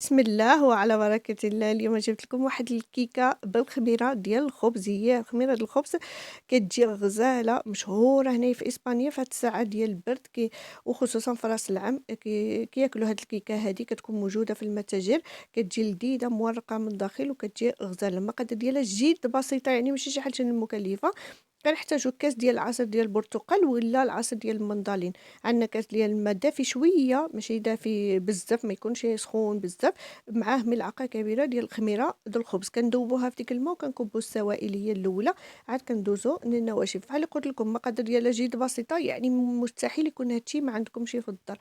بسم الله وعلى بركة الله. اليوم جبت لكم واحد الكيكة بالخميرة ديال الخبز. هي خميرة الخبز كتجي غزالة مشهورة هنايا في إسبانيا في هاد الساعة ديال البرد وخصوصا في راس العام كياكلوا هاد الكيكة هادي. كتكون موجودة في المتاجر، كتجي لذيذة مورقة من الداخل وكتجي غزالة. المقادير ديالها جد بسيطة، يعني ماشي شي حاجة مكلفة. كنحتاجو كاس ديال العصير ديال البرتقال ولا العصير ديال المندالين. عندنا كاس ديال الماء دافي شويه، ماشي دافي بزاف، ما يكونش سخون بزاف. معاه ملعقه كبيره ديال الخميره ديال الخبز. كندوبوها في ديك الماء وكنكبوا السوائل هي الاولى، عاد كندوزو للنواشف. بحال اللي قلت لكم المقادير ديالها جد بسيطه، يعني مستحيل يكون هادشي ما عندكمش في الدار.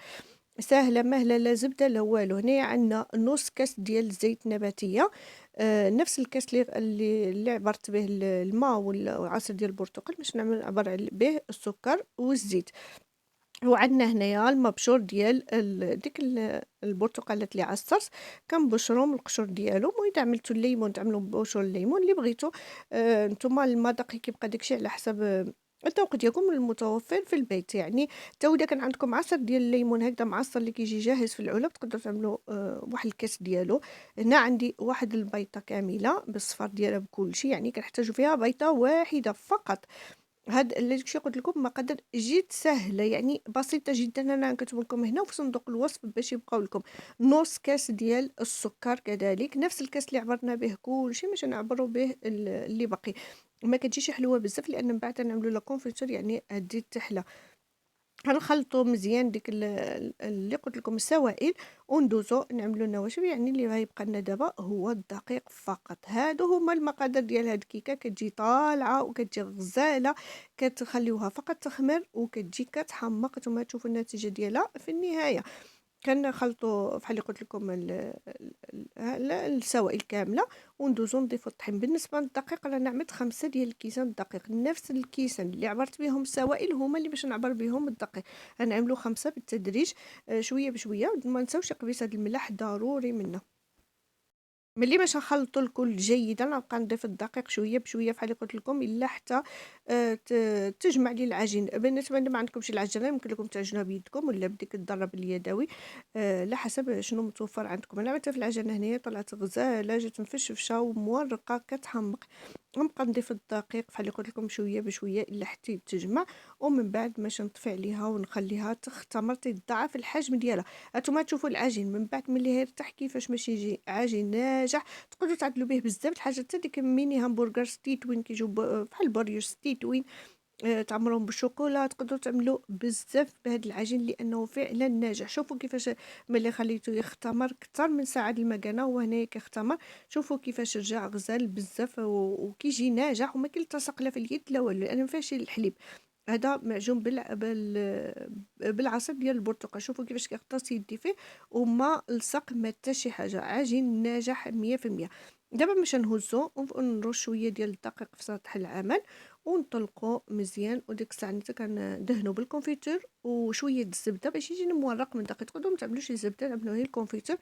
ساهلة ماهلة، لا زبدة لا والو. هنايا عندنا نُص كاس ديال الزيت النباتية، نفس الكاس اللي عبرت به الما وعصير ديال البرتقال باش نعبر به السكر والزيت. وعندنا هنايا المبشور ديال ديك البرتقالات اللي عصرت، كنبشرهم القشور ديالهم، وإذا عملتو الليمون تعملوا ببشور الليمون اللي بغيتو. نتوما المذاق كيبقى داك الشيء على حسب الذوق ديالكم المتوفر في البيت. يعني حتى وإذا كان عندكم عصير ديال الليمون هكذا معصر اللي كيجي جاهز في العلب، تقدروا تعملوا واحد الكاس ديالو. هنا عندي واحد البيضة كاملة بالصفار ديالها بكلشي، يعني كنحتاجوا فيها بيضة واحدة فقط. هاد داكشي قلت لكم مقادير جد سهلة، يعني بسيطة جدًا. أنا كاتبه لكم هنا وفي صندوق الوصف باش يبقاو لكم. نُص كاس ديال السكر كذلك، نفس الكاس اللي عبرنا به كلشي باش نعبروا به اللي باقي. ما كتجيش حلوة بزاف لأن من بعد نعملوا لا كونفيتور، يعني تزيد تحلى. غنخلطوا مزيان ديك اللي قلت لكم السوائل، وندوزو نعملوا النواشف. يعني اللي غيبقى لنا دابا هو الدقيق فقط. هادو هما المقادير ديال هاد الكيكه. كتجي طالعه وكتجي غزاله، كتخليوها فقط تخمر وكتجي كتحمق. نتوما تشوفوا النتيجه ديالها في النهايه. كنخلطوا بحال اللي قلت لكم السوائل كاملة، وندوزو نضيفو الطحين. بالنسبة للدقيق رانا عملت 5 ديال الكيسان الدقيق، نفس الكيسان اللي عبرت بهم السوائل هما اللي باش نعبر بهم الدقيق. غنعملو 5 بالتدريج، شوية بشوية. ما نساوش قبيصة الملح ضروري منا. ملي باش نخلطو الكل جيدًا غنبقى نضيف الدقيق شوية بشوية بحال اللي قلت لكم إلا حتى ت تجمع لي العجين. بالنسبة إلا ما عندكمش العجانة يمكن لكم تعجنوها بيدكم ولا بديك الضرب اليدوي، على حسب شنو متوفر عندكم. أنا عملتها في العجانة هنايا طلعت غزالة، جات مفشفشة ومورقة كتحمق. غنبقى نضيف الدقيق بحال اللي قلت لكم شوية بشوية إلا حتى تجمع، ومن بعد باش نطفي عليها ونخليها تختمر تضاعف الحجم ديالها. هانتوما تشوفوا العجين من بعد ملي يرتاح كيفاش باش يجي عجين ناجح. تقدروا تعدلوا به بزاف الحاجات، حتى ديك ميني همبرغر ستيتوين كيجيو بحال بريوش ستيتوين، تعمروهم بالشوكولا. تقدروا تعملوا بزاف بهذا العجين لانه فعلا ناجح. شوفوا كيفاش ملي خليته يختمر اكثر من ساعه المكانه وهو هنا كيختمر. شوفوا كيفاش رجع غزال بزاف وكيجي ناجح وما كيلتصق لا في اليد لا والو، لان ما فيهاش الحليب. هذا معجون بالعصير ديال البرتقال. شوفوا كيفاش كيغطس يدي فيه وما لصق ما حتى شي حاجه. عجين ناجح 100%. دابا باش نهزو ونرش شويه ديال الدقيق في سطح العمل ونطلقوا مزيان. وديك الساعه نتا كندهنوا بالكونفيتور وشويه الزبده باش يجي مورق من دقيق. تقدروا ما تعملوش الزبده، تعملوا غير الكونفيتور،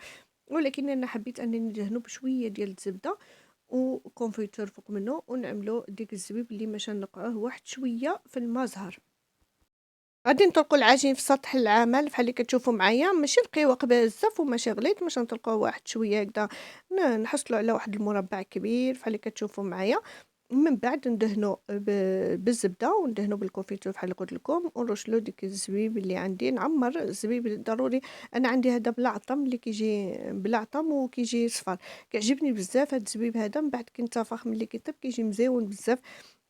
ولكن انا حبيت انني ندهنوا بشويه ديال الزبده وكونفيتور فوق منه، ونعملوا ديك الزبيب اللي باش نقعوه واحد شويه في الماء زهر. غادي نطلقوا العجين في سطح العمل بحال اللي كتشوفوا معايا، ماشي رقيق بزاف وماشي غليظ. باش نطلقوه واحد شويه هكذا، نحصلوا على واحد المربع كبير بحال اللي كتشوفوا معايا. من بعد ندهنوا بالزبده وندهنوا بالكونفيتور بحال اللي قلت لكم، ونرش له ديك الزبيب اللي عندي. نعمر الزبيب ضروري. انا عندي هذا بالعطم اللي كيجي بالعطم وكيجي صفار. كيعجبني بزاف هذا الزبيب هذا. من بعد كينتفخ ملي كيطيب كيجي مزيون بزاف،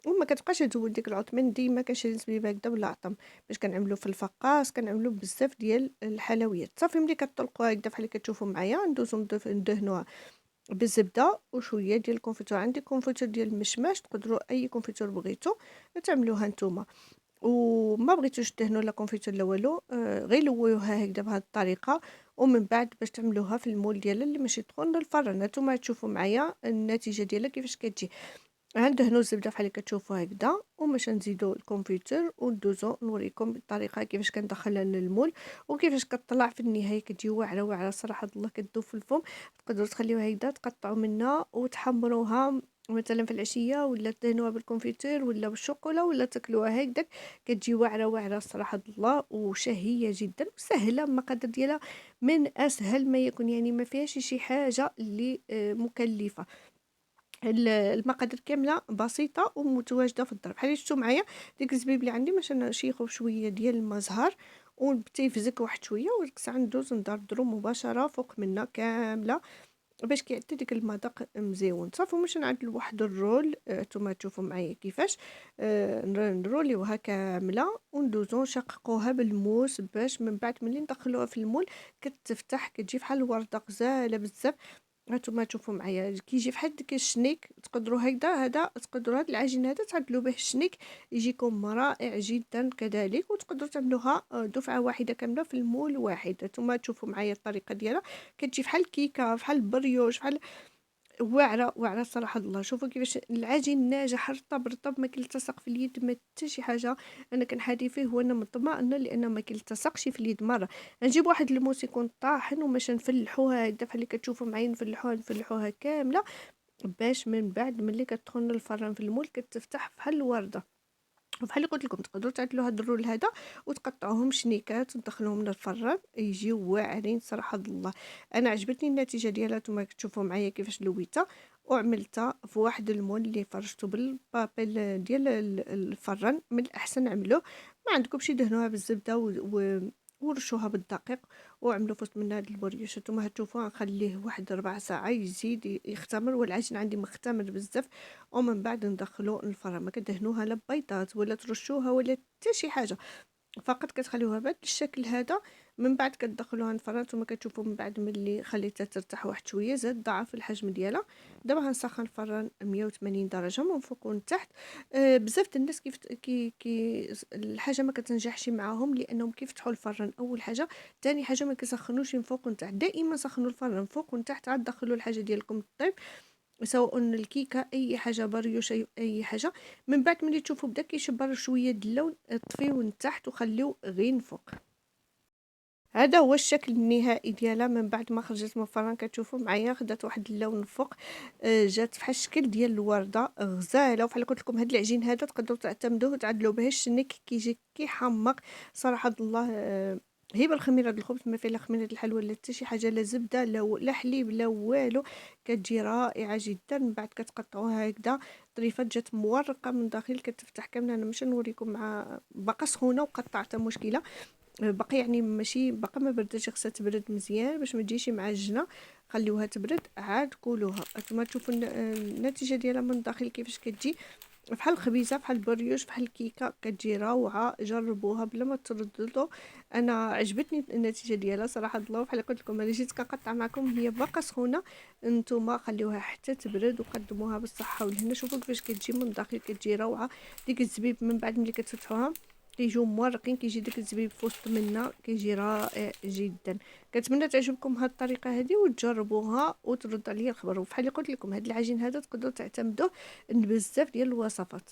وما كتبقاش تزود ديك العثمان. ديما كنشري الزبيب هكذا بالعطم باش كنعملو في الفقاص، كنعملو بزاف ديال الحلويات. صافي ملي كطلقوها هكذا بحال اللي كتشوفوا معايا، ندوزو ندهنوها بالزبده وشويه ديال الكونفيتور. عندي كونفيتور ديال المشماش، تقدروا اي كونفيتور بغيتو تعملوها نتوما. وما بغيتوش دهنوا لا كونفيتور لا والو، غير لويوها هكذا بهذه الطريقه. ومن بعد باش تعملوها في المول ديالها اللي ماشي تدخل للفران. نتوما تشوفوا معايا النتيجه ديالها كيفاش كتجي. غندهنو الزبدة بحال اللي كتشوفوا هكذا، وباش نزيدو الكونفيتور وندوزو نوريكم بالطريقة كيفاش كندخلها للمول، وكيفاش كطلع في النهاية كتجي واعرة واعرة صراحة الله كتذوب في الفم. تقدروا تخليوها هكذا تقطعوا منها وتحمروها مثلا في العشية، ولا تدهنوها بالكونفيتور ولا بالشوكولا، ولا تاكلوها هكذاك. كتجي واعرة واعرة صراحة الله، وشهية جدا وسهلة. المقادير ديالها من اسهل ما يكون، يعني ما فيهاش شي حاجة اللي مكلفة. المقادير كاملة بسيطة ومتواجدة في الدار. بحال اللي شفتوا معايا ديك الزبيب اللي عندي باش نشيخو بشوية ديال الماء زهر ونبدا يفزك واحد شوية، وديك الساعة ندوز ندردرو مباشرة فوق منها كاملة باش كيعطي ديك المذاق مزيون. صافي باش نعدلو واحد الرول. نتوما تشوفوا معايا كيفاش نروليوها كاملة وندوزو نشققوها بالموس، باش من بعد ملي ندخلوها في المول كتفتح كتجي بحال الوردة غزالة بزاف. هانتوما تشوفوا معايا كيجي فحال ديك الشنيك. تقدروا هكذا تقدروا هاد العجين هذا تعدلوا به الشنيك يجيكم رائع جدا كذلك. وتقدروا تعملوها دفعه واحده كامله في المول واحد. هانتوما تشوفوا معايا الطريقه ديالها كتجي بحال الكيكه بحال البريوش بحال واعرة، واعرة صراحة الله. شوفوا كيفاش العجين ناجح رطب رطب، ما كيلتصق في اليد ما حتى شي حاجة. أنا كنحادي فيه وأنا مطمئنة لأنه ما كيلتصقش في اليد مرة. نجيب واحد الموس يكون طاحن وباش نفلحوها هكذا بحال اللي كتشوفوا معايا، نفلحوها كاملة باش من بعد ملي كتدخل للفران في المول كتفتح بحال الوردة. وبحال اللي قلت لكم تقدروا تعدلوا هاد الرول هذا وتقطعوهم شنيكات وتدخلوهم للفران يجيو واعرين صراحه الله. انا عجبتني النتيجه ديالها. نتوما كتشوفوا معايا كيفاش لويتها وعملتها في واحد المول اللي فرشته بالبابيل ديال الفران. من الاحسن عملوه، ما عندكمش دهنوها بالزبده ورشوها بالدقيق وعملوا فوسط من هاد البريوش. نتوما هتشوفوه نخليه واحد 4 ساعة يزيد يختمر، والعجين عندي مختمر بزاف. ومن بعد ندخلو الفران. ما كدهنوها لا بيضات ولا ترشوها ولا حتى شي حاجه، فقط كتخليوها بهذا الشكل هذا. من بعد كتدخلوها الفران. نتوما كتشوفوا من بعد ملي خليتها ترتاح واحد شويه زاد ضعف الحجم ديالها. دابا غنسخن الفران 180 درجه من فوق ومن تحت. بزاف د الناس كيف الحاجه ما كتنجحش معاهم لانهم كيفتحوا الفران اول حاجه. ثاني حاجه ما كيسخنوش من فوق ومن تحت. دائما سخنوا الفران من فوق ومن تحت عاد دخلوا الحاجه ديالكم طيب، سواء الكيكه اي حاجه بريوش اي حاجه. من بعد ملي تشوفوا بدا كيشبر شويه د اللون طفيوه من تحت وخليوه غير من فوق. هذا هو الشكل النهائي ديالها من بعد ما خرجت من الفران. كتشوفوا معايا خدات واحد اللون الفوق. جات بحال الشكل ديال الورده غزاله. وبحال قلت لكم هذا العجين هذا تقدروا تعتمدوه وتعدلوا به الشنيك كيجي كيحمق صراحه الله. هي بالخميره د الخبز ما فيها لا خميره د الحلوى لا حتى شي حاجه، لا زبده لا حليب لا والو. كتجي رائعه جدا. من بعد كتقطعوها هكذا طريفات جات مورقه من داخل كتفتح كامله. انا ماشي نوريكم مع باقا سخونه وقطعتها مشكله. باقي يعني ماشي باقا ما برداتش، خصها تبرد مزيان باش ما تجيش معجنه. خليوها تبرد عاد كولوها. نتوما تشوفوا النتيجه ديالها من الداخل كيفاش كتجي بحال الخبيزه بحال البريوش بحال الكيكه. كتجي روعه. جربوها بلا ما ترددوا. انا عجبتني النتيجه ديالها صراحه الله. بحال قلت لكم انا جيت كنقطع معكم هي باقا سخونه. نتوما خليوها حتى تبرد وقدموها بالصحه والهنا. شوفوا كيفاش كتجي من الداخل كتجي روعه. ديك الزبيب من بعد ملي كتفتحوها كيجيو مورقين، كيجي داك الزبيب في وسط منا كيجي رائع جدا. كنتمنى تعجبكم هاد الطريقه هذه وتجربوها وتردوا عليا الخبر. وبحال اللي قلت لكم هاد العجين هذا تقدروا تعتمدوه بزاف ديال الوصفات.